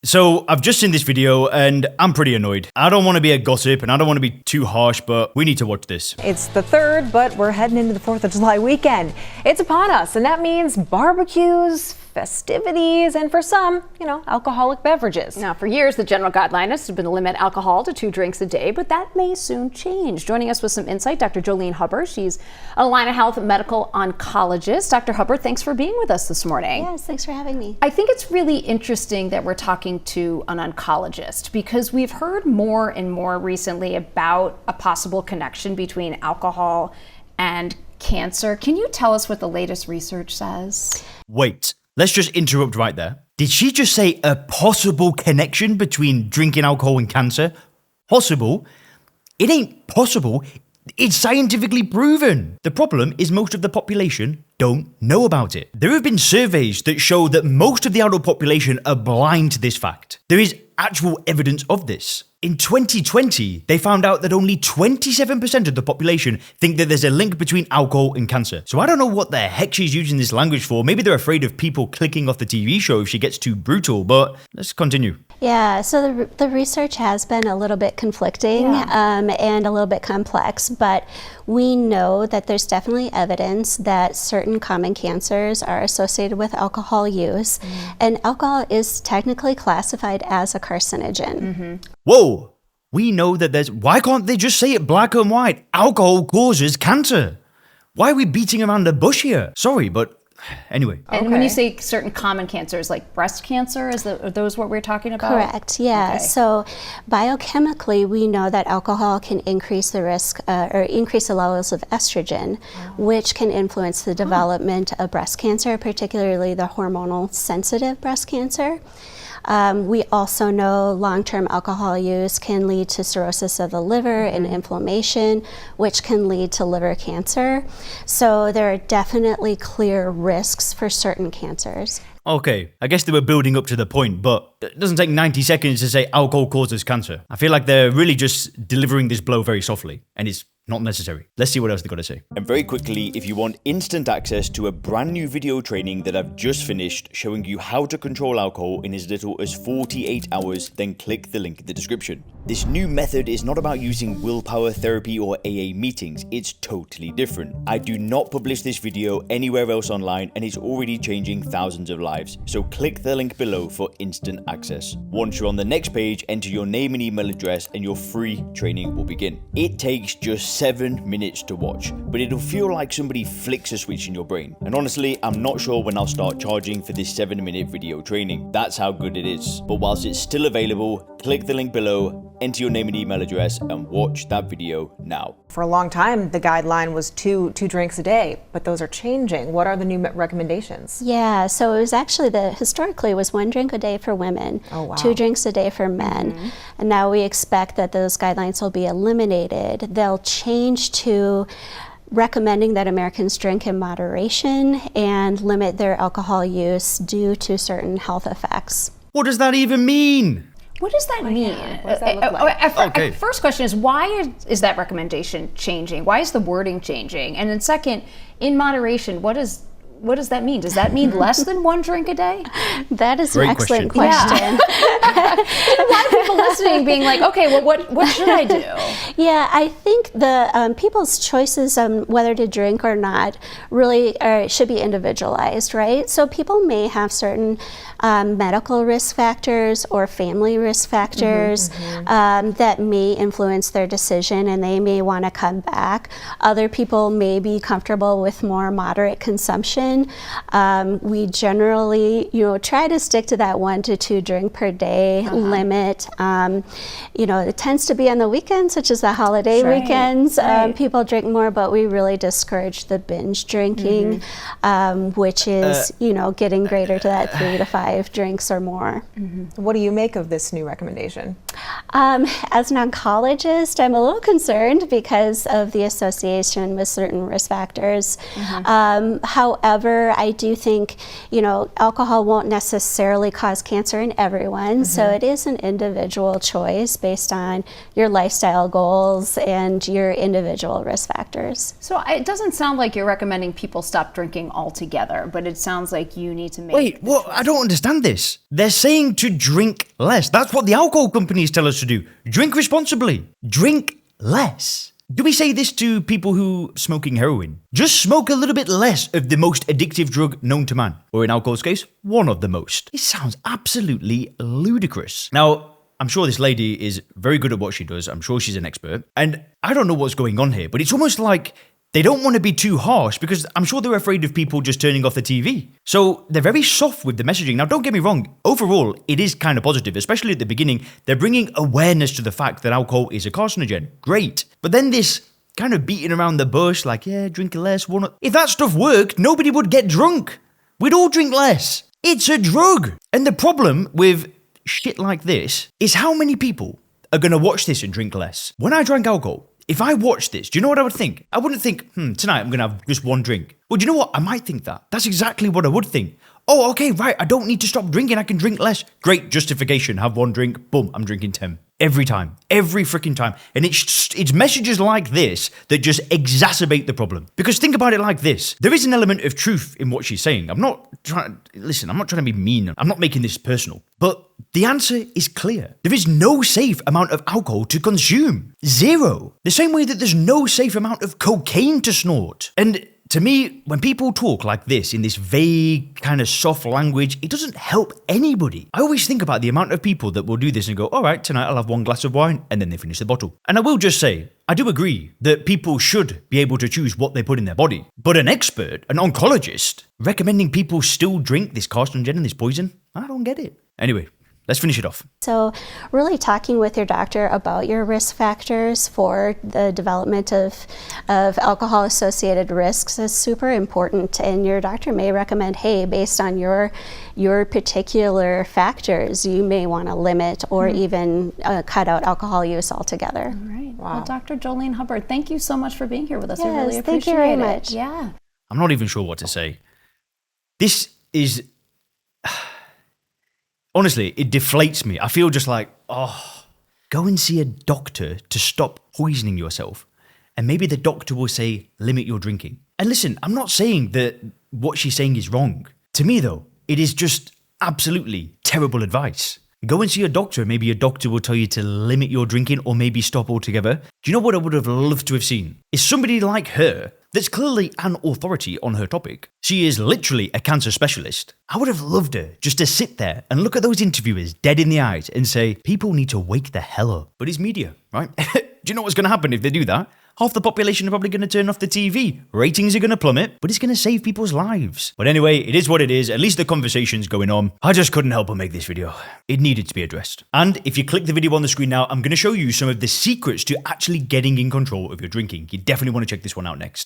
So I've just seen this video and I'm pretty annoyed. I don't want to be a gossip and I don't want to be too harsh, but we need to watch this. It's the 3rd, but we're heading into the 4th of July weekend. It's upon us, and that means barbecues, festivities, and for some, alcoholic beverages. Now, for years, the general guideline has been to limit alcohol to 2 drinks a day, but that may soon change. Joining us with some insight, Dr. Jolene Hubard. She's a line of health medical oncologist. Dr. Hubard, thanks for being with us this morning. Yes, thanks for having me. I think it's really interesting that we're talking to an oncologist because we've heard more and more recently about a possible connection between alcohol and cancer. Can you tell us what the latest research says? Wait. Let's just interrupt right there. Did she just say a possible connection between drinking alcohol and cancer? Possible? It ain't possible. It's scientifically proven. The problem is most of the population don't know about it. There have been surveys that show that most of the adult population are blind to this fact. There is actual evidence of this. In 2020, they found out that only 27% of the population think that there's a link between alcohol and cancer. So I don't know what the heck she's using this language for. Maybe they're afraid of people clicking off the TV show if she gets too brutal, but let's continue. Yeah, so the research has been a little bit conflicting and a little bit complex, but we know that there's definitely evidence that certain common cancers are associated with alcohol use, and alcohol is technically classified as a carcinogen. Whoa, we know that why can't they just say it black and white? Alcohol causes cancer. Why are we beating around the bush here? Sorry, but anyway. And when you say certain common cancers, like breast cancer, are those what we're talking about? Correct, yeah. Okay. So biochemically, we know that alcohol can increase the risk or increase the levels of estrogen, which can influence the development of breast cancer, particularly the hormonal sensitive breast cancer. We also know long-term alcohol use can lead to cirrhosis of the liver and inflammation, which can lead to liver cancer. So there are definitely clear risks for certain cancers. Okay, I guess they were building up to the point, but it doesn't take 90 seconds to say alcohol causes cancer. I feel like they're really just delivering this blow very softly, and it's not necessary. Let's see what else they got to say. And very quickly, if you want instant access to a brand new video training that I've just finished showing you how to control alcohol in as little as 48 hours, then click the link in the description. This new method is not about using willpower therapy or AA meetings. It's totally different. I do not publish this video anywhere else online, and it's already changing thousands of lives. So click the link below for instant access. Once you're on the next page, enter your name and email address and your free training will begin. It takes just 7 minutes to watch, but it'll feel like somebody flicks a switch in your brain. And honestly, I'm not sure when I'll start charging for this 7-minute video training. That's how good it is. But whilst it's still available, click the link below, enter your name and email address, and watch that video now. For a long time, the guideline was two drinks a day, but those are changing. What are the new recommendations? Yeah, so it was actually historically it was 1 drink a day for women, 2 drinks a day for men. And now we expect that those guidelines will be eliminated. They'll change to recommending that Americans drink in moderation and limit their alcohol use due to certain health effects. What does that even mean? What does that mean? What does that look like? First question is, why is that recommendation changing? Why is the wording changing? And then second, in moderation, what does that mean? Does that mean less than 1 drink a day? That is an excellent question. A lot of people listening being like, okay, well, what should I do? Yeah, I think the people's choices on whether to drink or not really should be individualized, right? So people may have certain medical risk factors or family risk factors that may influence their decision, and they may want to come back. Other people may be comfortable with more moderate consumption. We generally, try to stick to that 1 to 2 drink per day limit. It tends to be on the weekends, such as the holiday weekends. People drink more, but we really discourage the binge drinking, which is, getting greater to that 3 to 5 drinks or more. What do you make of this new recommendation? As an oncologist, I'm a little concerned because of the association with certain risk factors. However, However, I do think, alcohol won't necessarily cause cancer in everyone. So it is an individual choice based on your lifestyle goals and your individual risk factors. So it doesn't sound like you're recommending people stop drinking altogether, but it sounds like you need to make. Wait, what? I don't understand this. They're saying to drink less. That's what the alcohol companies tell us to do. Drink responsibly. Drink less. Do we say this to people who are smoking heroin? Just smoke a little bit less of the most addictive drug known to man. Or in alcohol's case, one of the most. It sounds absolutely ludicrous. Now, I'm sure this lady is very good at what she does. I'm sure she's an expert. And I don't know what's going on here, but it's almost like they don't want to be too harsh because I'm sure they're afraid of people just turning off the TV. So they're very soft with the messaging. Now, don't get me wrong. Overall, it is kind of positive, especially at the beginning. They're bringing awareness to the fact that alcohol is a carcinogen. Great. But then this kind of beating around the bush, like, yeah, drink less. If that stuff worked, nobody would get drunk. We'd all drink less. It's a drug. And the problem with shit like this is how many people are going to watch this and drink less. When I drank alcohol, if I watched this, do you know what I would think? I wouldn't think, tonight I'm going to have just one drink. Well, do you know what? I might think that. That's exactly what I would think. Oh, okay, right. I don't need to stop drinking. I can drink less. Great justification. Have one drink. Boom, I'm drinking 10. Every time. Every freaking time. And it's messages like this that just exacerbate the problem. Because think about it like this. There is an element of truth in what she's saying. I'm not trying to be mean. I'm not making this personal. But the answer is clear. There is no safe amount of alcohol to consume. Zero. The same way that there's no safe amount of cocaine to snort. And to me, when people talk like this in this vague kind of soft language, it doesn't help anybody. I always think about the amount of people that will do this and go, all right, tonight I'll have one glass of wine, and then they finish the bottle. And I will just say, I do agree that people should be able to choose what they put in their body. But an expert, an oncologist, recommending people still drink this carcinogen and this poison, I don't get it. Anyway, let's finish it off. So really talking with your doctor about your risk factors for the development of alcohol-associated risks is super important. And your doctor may recommend, hey, based on your particular factors, you may want to limit or even cut out alcohol use altogether. All right. Wow. Well, Dr. Jolene Hubard, thank you so much for being here with us. Yes, I really appreciate it. thank you very much. Yeah. I'm not even sure what to say. This is... Honestly, it deflates me. I feel just like, go and see a doctor to stop poisoning yourself. And maybe the doctor will say, limit your drinking. And listen, I'm not saying that what she's saying is wrong. To me, though, it is just absolutely terrible advice. Go and see a doctor. Maybe a doctor will tell you to limit your drinking or maybe stop altogether. Do you know what I would have loved to have seen? Is somebody like her that's clearly an authority on her topic. She is literally a cancer specialist. I would have loved her just to sit there and look at those interviewers dead in the eyes and say, people need to wake the hell up. But it's media, right? Do you know what's going to happen if they do that? Half the population are probably going to turn off the TV. Ratings are going to plummet, but it's going to save people's lives. But anyway, it is what it is. At least the conversation's going on. I just couldn't help but make this video. It needed to be addressed. And if you click the video on the screen now, I'm going to show you some of the secrets to actually getting in control of your drinking. You definitely want to check this one out next.